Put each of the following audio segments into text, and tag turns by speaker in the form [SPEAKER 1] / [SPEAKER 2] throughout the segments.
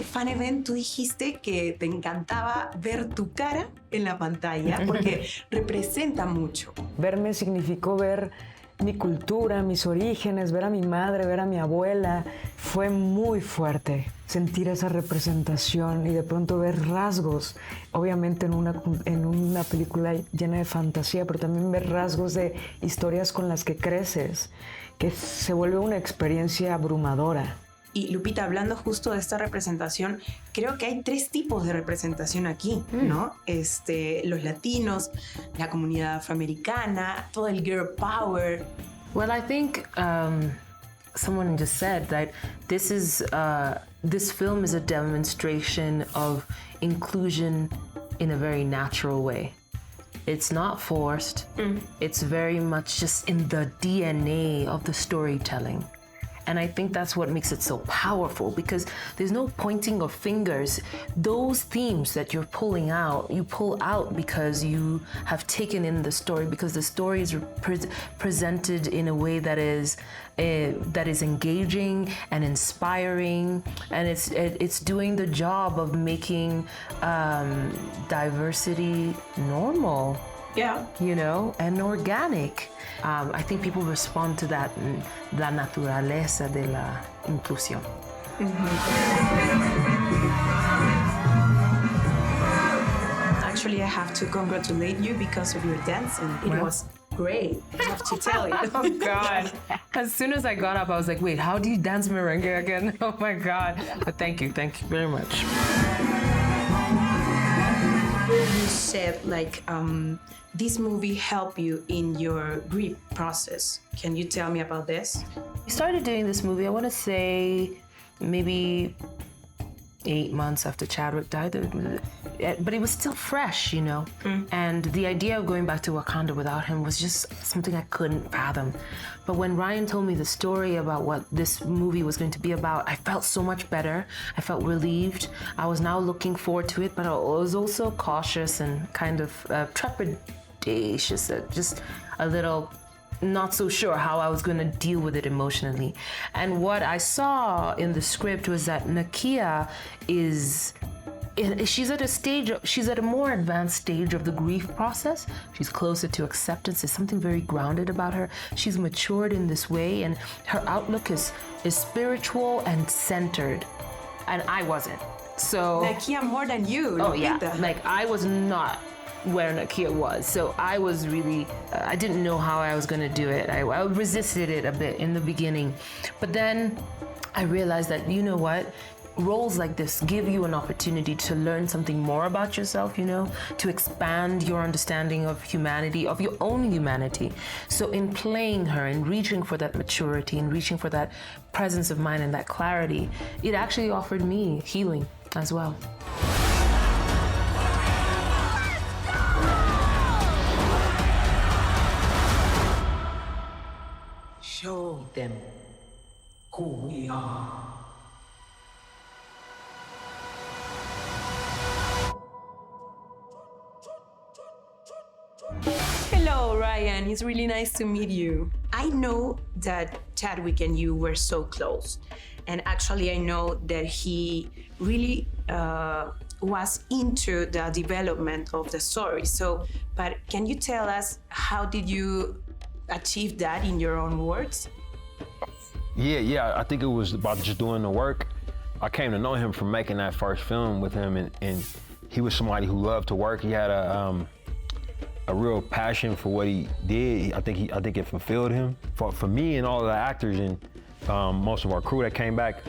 [SPEAKER 1] fan event tú dijiste que te encantaba ver tu cara en la pantalla porque representa mucho.
[SPEAKER 2] Verme significó ver mi cultura, mis orígenes, ver a mi madre, ver a mi abuela. Fue muy fuerte sentir esa representación y de pronto ver rasgos, obviamente en una película llena de fantasía, pero también ver rasgos de historias con las que creces, que se vuelve una experiencia abrumadora.
[SPEAKER 1] Y Lupita, hablando justo de esta representación, creo que hay 3 tipos de representación aquí, ¿no? Los latinos, la comunidad afroamericana, todo el girl power.
[SPEAKER 3] Well, I think someone just said that this film is a demonstration of inclusion in a very natural way. It's not forced. It's very much just in the DNA of the storytelling. And I think that's what makes it so powerful, because there's no pointing of fingers. Those themes that you're pulling out, you pull out because you have taken in the story, because the story is presented in a way that is engaging and inspiring, and it's doing the job of making diversity normal.
[SPEAKER 1] Yeah.
[SPEAKER 3] You know, and organic. I think people respond to that, la naturaleza de la inclusión.
[SPEAKER 1] Actually, I have to congratulate you because of your dancing. It was great, I have to tell you.
[SPEAKER 3] Oh God. As soon as I got up, I was like, wait, how do you dance merengue again? Oh my God. But thank you very much.
[SPEAKER 1] You said this movie helped you in your grief process. Can you tell me about this?
[SPEAKER 3] We started doing this movie, I want to say maybe 8 months after Chadwick died, but it was still fresh, you know? And the idea of going back to Wakanda without him was just something I couldn't fathom. But when Ryan told me the story about what this movie was going to be about, I felt so much better. I felt relieved. I was now looking forward to it, but I was also cautious and kind of trepidatious, just a little not so sure how I was going to deal with it emotionally. And what I saw in the script was that Nakia she's at a more advanced stage of the grief process. She's closer to acceptance. There's something very grounded about her. She's matured in this way, and her outlook is spiritual and centered. And I wasn't. So
[SPEAKER 1] Nakia more than you.
[SPEAKER 3] Oh
[SPEAKER 1] Lupita.
[SPEAKER 3] yeah, like I was not where Nakia was. So I was really, I didn't know how I was gonna do it. I resisted it a bit in the beginning. But then I realized that, you know what? Roles like this give you an opportunity to learn something more about yourself, you know, to expand your understanding of humanity, of your own humanity. So in playing her and reaching for that maturity and reaching for that presence of mind and that clarity, it actually offered me healing as well.
[SPEAKER 4] Show them who we are.
[SPEAKER 1] Hello, Ryan. It's really nice to meet you. I know that Chadwick and you were so close. And actually, I know that he really was into the development of the story. But can you tell us how did you achieve that in your own words?
[SPEAKER 5] Yeah, I think it was about just doing the work. I came to know him from making that first film with him, and he was somebody who loved to work. He had a real passion for what he did. I think it fulfilled him. For me and all of the actors and most of our crew that came back,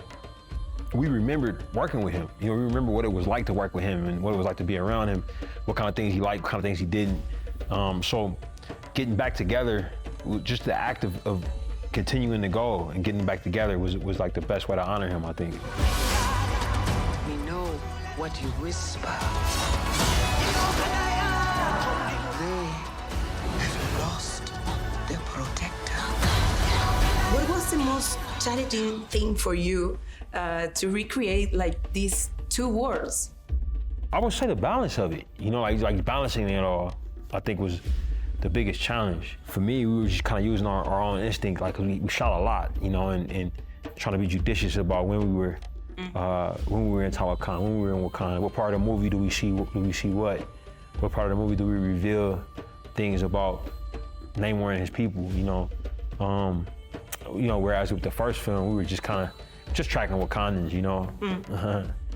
[SPEAKER 5] we remembered working with him. You know, we remember what it was like to work with him and what it was like to be around him, what kind of things he liked, what kind of things he didn't. So getting back together, just the act of continuing to go and getting back together was like the best way to honor him, I think.
[SPEAKER 4] We know what you whisper. They have lost their protector.
[SPEAKER 1] What was the most challenging thing for you to recreate like these two worlds?
[SPEAKER 5] I would say the balance of it. You know, like balancing it all, I think was the biggest challenge. For me, we were just kind of using our own instinct, like we shot a lot, you know, and trying to be judicious about when we were when we were in Wakanda, when we were in Wakanda, what part of the movie do we see what? What part of the movie do we reveal things about Namor and his people, you know? Whereas with the first film, we were just kind of tracking Wakandans, you know?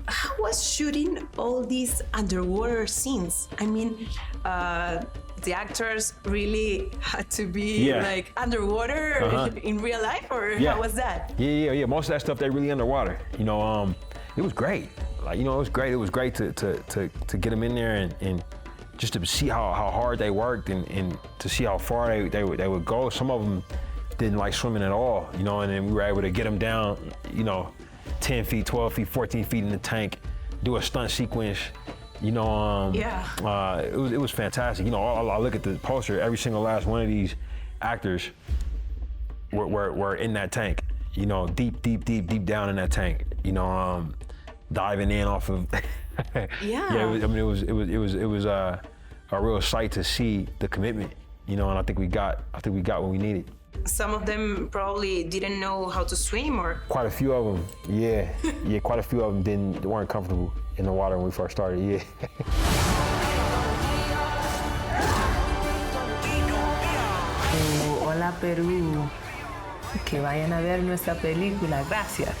[SPEAKER 1] How was shooting all these underwater scenes? I mean, the actors really had to be like underwater in real life, or how was that?
[SPEAKER 5] Yeah. Most of that stuff, they really underwater. You know, it was great. Like, you know, it was great. It was great to get them in there and just to see how hard they worked and to see how far they would go. Some of them didn't like swimming at all, you know, and then we were able to get them down, you know, 10 feet, 12 feet, 14 feet in the tank, do a stunt sequence, you know. It was fantastic. You know, I look at the poster, every single last one of these actors were in that tank, you know, deep down in that tank, you know, diving in off of. It was a real sight to see the commitment, you know, and I think we got what we needed.
[SPEAKER 1] Some of them probably didn't know how to swim, or
[SPEAKER 5] quite a few of them, yeah, quite a few of them weren't comfortable in the water when we first started,
[SPEAKER 3] Hola Perú, que vayan a ver nuestra película, gracias.